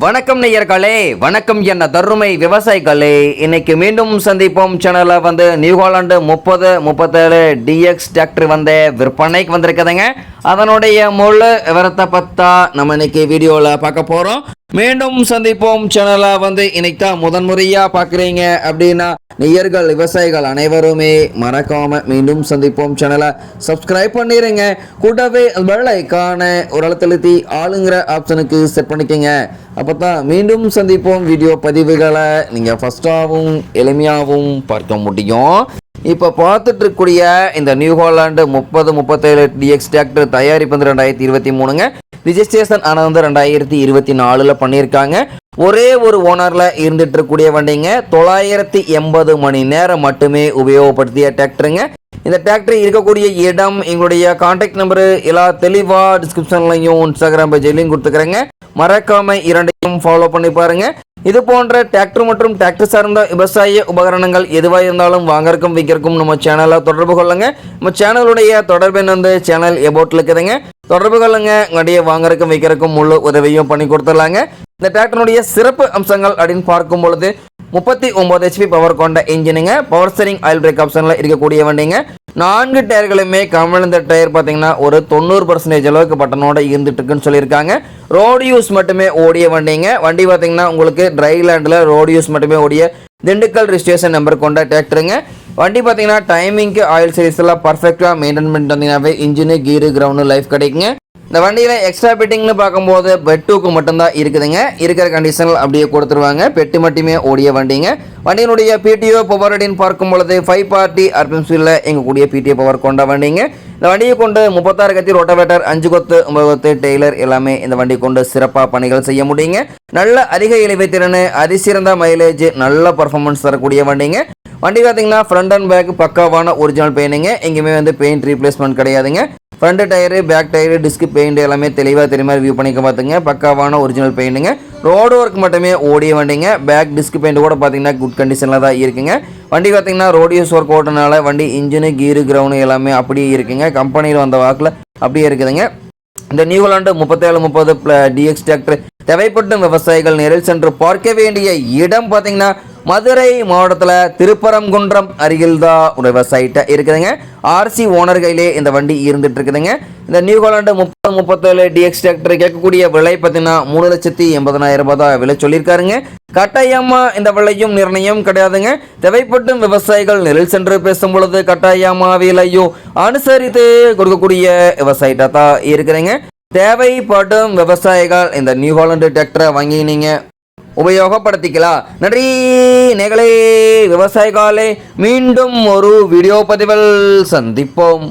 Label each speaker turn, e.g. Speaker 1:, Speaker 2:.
Speaker 1: வணக்கம் நேயர்களே, வணக்கம் என்ன தருமை விவசாயிகளே. இன்னைக்கு மீண்டும் சந்திப்போம். சேனலில் நியூ ஹாலண்டு 3037 டிஎக்ஸ் டிராக்டர் விற்பனைக்கு வந்திருக்குதுங்க. அதனுடைய முழு விவரத்தை பற்றா நம்ம இன்னைக்கு வீடியோவில் பார்க்க போகிறோம். மீண்டும் சந்திப்போம். சேனலை இன்னைக்கு தான் முதன்முறையாக பார்க்குறீங்க அப்படின்னா நேயர்கள் விவசாயிகள் அனைவருமே மறக்காம மீண்டும் சந்திப்போம் சேனலை சப்ஸ்கிரைப் பண்ணிடுங்க. கூடவே பெல் ஐகான ஒரு அழுத்தழுத்தி ஆளுங்கிற ஆப்ஷனுக்கு செட் பண்ணிக்கோங்க. அப்போ தான் மீண்டும் சந்திப்போம் வீடியோ பதிவுகளை நீங்கள் ஃபஸ்ட்டாகவும் எளிமையாகவும் பார்க்க முடியும். இப்போ பார்த்துட்டு இருக்கக்கூடிய இந்த நியூ ஹாலண்டு 3037 டிஎக்ஸ் டிராக்டர் தயாரிப்பு 2023ங்க. ரிஜிஸ்ட்ரேஷன் ஆனது 2024 பண்ணியிருக்காங்க. ஒரே ஒரு ஓனரில் இருந்துட்டு இருக்கக்கூடிய வண்டிங்க. 980 மணி நேரம் மட்டுமே உபயோகப்படுத்திய டிராக்டருங்க. இந்த டிராக்டர் இருக்கக்கூடிய இடம், எங்களுடைய கான்டாக்ட் நம்பரு எல்லாம் தெளிவாக டிஸ்கிரிப்ஷன்லையும் இன்ஸ்டாகிராம் பேஜ்லையும் கொடுத்துக்கிறேங்க. மறக்காம இரண்டையும் ஃபாலோ பண்ணி பாருங்க. இது போன்ற டிராக்டர் மற்றும் டிராக்டர் சார்ந்த விவசாய உபகரணங்கள் எதுவாக இருந்தாலும் வாங்கறக்கும் விற்கிறக்கும் நம்ம சேனலை தொடர்பு கொள்ளுங்க. நம்ம சேனலுடைய தொடர்பு சேனல் எபோட்டில் இருக்குதுங்க. தொடர்பு கொள்ளுங்க. உங்களுடைய வாங்கறக்கும் விற்கிறக்கும் முழு உதவியும் பண்ணி கொடுத்துடலாங்க. இந்த டிராக்டருடைய சிறப்பு அம்சங்கள் அப்படின்னு பார்க்கும் பொழுது 39 HP பவர் கொண்ட இன்ஜினுங்க. பவர் ஸ்டீரிங் ஆயில் பிரேக் ஆப்ஷனில் இருக்கக்கூடிய வண்டிங்க. 4 டயர்களுமே கம்மிழ்ந்த டயர் பார்த்தீங்கன்னா ஒரு 90% அளவுக்கு பட்டனோட இருந்துட்டு இருக்குன்னு சொல்லியிருக்காங்க. ரோடு யூஸ் மட்டுமே ஓடிய வண்டிங்க. வண்டி பார்த்தீங்கன்னா உங்களுக்கு ட்ரை லேண்டில் ரோடு யூஸ் மட்டுமே ஓடிய திண்டுக்கல் ரிஜிஸ்ட்ரேஷன் நம்பர் கொண்ட டிராக்டருங்க. வண்டி பார்த்தீங்கன்னா டைமிங்க்கு ஆயில் சர்வீஸ் எல்லாம் பர்ஃபெக்டாக மெயின்டைன் பண்ணிட்டு வந்தீங்கன்னாவே இன்ஜினு கீரு கிரவுண்டு லைஃப் கிடைக்குங்க. இந்த வண்டியில் எக்ஸ்ட்ரா பெட்டிங்னு பார்க்கும்போது பெட்டுக்கு மட்டும்தான் இருக்குதுங்க. இருக்கிற கண்டிஷனில் அப்படியே கொடுத்துருவாங்க. பெட்டு மட்டுமே ஓடிய வண்டிங்க. வண்டியினுடைய பிடிஓ பவர் அப்படின்னு பார்க்கும் பொழுது 540 RPM ஸ்பீடில் எங்கக்கூடிய பிடிஓ பவர் கொண்ட வண்டிங்க. இந்த வண்டியை கொண்டு 36 கத்தி ரோட்டோவேட்டர், 5 கொத்து, 9 கொத்து டெய்லர் எல்லாமே இந்த வண்டி கொண்டு சிறப்பாக பணிகள் செய்ய முடியுங்க. நல்ல அதிக இழிவை திறன், அதிசிறந்த மைலேஜ், நல்ல பர்ஃபார்மன்ஸ் தரக்கூடிய வண்டிங்க. வண்டி பார்த்தீங்கன்னா ஃப்ரண்ட் அண்ட் பேக் பக்காவான ஒரிஜினல் பெயிண்டிங்க. எங்கேயுமே பெயிண்ட் ரீப்ளேஸ்மெண்ட் கிடையாதுங்க. Front tyre, back tyre, disc paint எல்லாமே தெளிவாக தெரியுமா வியூ பண்ணிக்க பார்த்துங்க. பக்காவான ஒரிஜினல் பெயிண்ட்டுங்க. ரோடு ஒர்க் மட்டுமே ஓடிய வண்டிங்க. பேக் டிஸ்க் பெயிண்ட் கூட பார்த்தீங்கன்னா குட் கண்டிஷனில் தான் இருக்குங்க. வண்டி பார்த்தீங்கன்னா ரோடு யூஸ் ஒர்க் ஓட்டுனால வண்டி இன்ஜினு கீரு கிரவுண்டு எல்லாமே அப்படியே இருக்குங்க. கம்பெனியில் வந்த வாக்கில் அப்படியே இருக்குதுங்க. இந்த நியூ ஹாலண்டு 3730 டிஎக்ஸ் டிராக்டர் தேவைப்படும் விவசாயிகள் நேரில் சென்று பார்க்க வேண்டிய இடம் பார்த்தீங்கன்னா மதுரை மாவட்டத்தில் திருப்பரங்குன்றம் அருகில் தான் விவசாயிட்ட இருக்குதுங்க. ஆர்சி ஓனர் கையிலே இந்த வண்டி இருந்துட்டு இருக்குதுங்க. இந்த நியூ ஹாலண்டு 3037 டிஎக்ஸ் டிராக்டர் கேட்கக்கூடிய விலை பார்த்தீங்கன்னா 3,80,000 ரூபாய் தான் விலை சொல்லியிருக்காருங்க. கட்டாயமா இந்த விலையும் நிர்ணயம் கிடையாதுங்க. தேவைப்படும் விவசாயிகள் நெல் சென்று பேசும் பொழுது கட்டாயமா விலையும் அனுசரித்து கொடுக்கக்கூடிய விவசாயிட்ட தான் இருக்குதுங்க. தேவைப்படும் விவசாயிகள் இந்த நியூ ஹாலண்டு டிராக்டரை வாங்கி நீங்க உபயோகப்படுத்திக்கலாம். நன்றி நேயர்களே, விவசாயிகளே. மீண்டும் ஒரு வீடியோ பதிவில் சந்திப்போம்.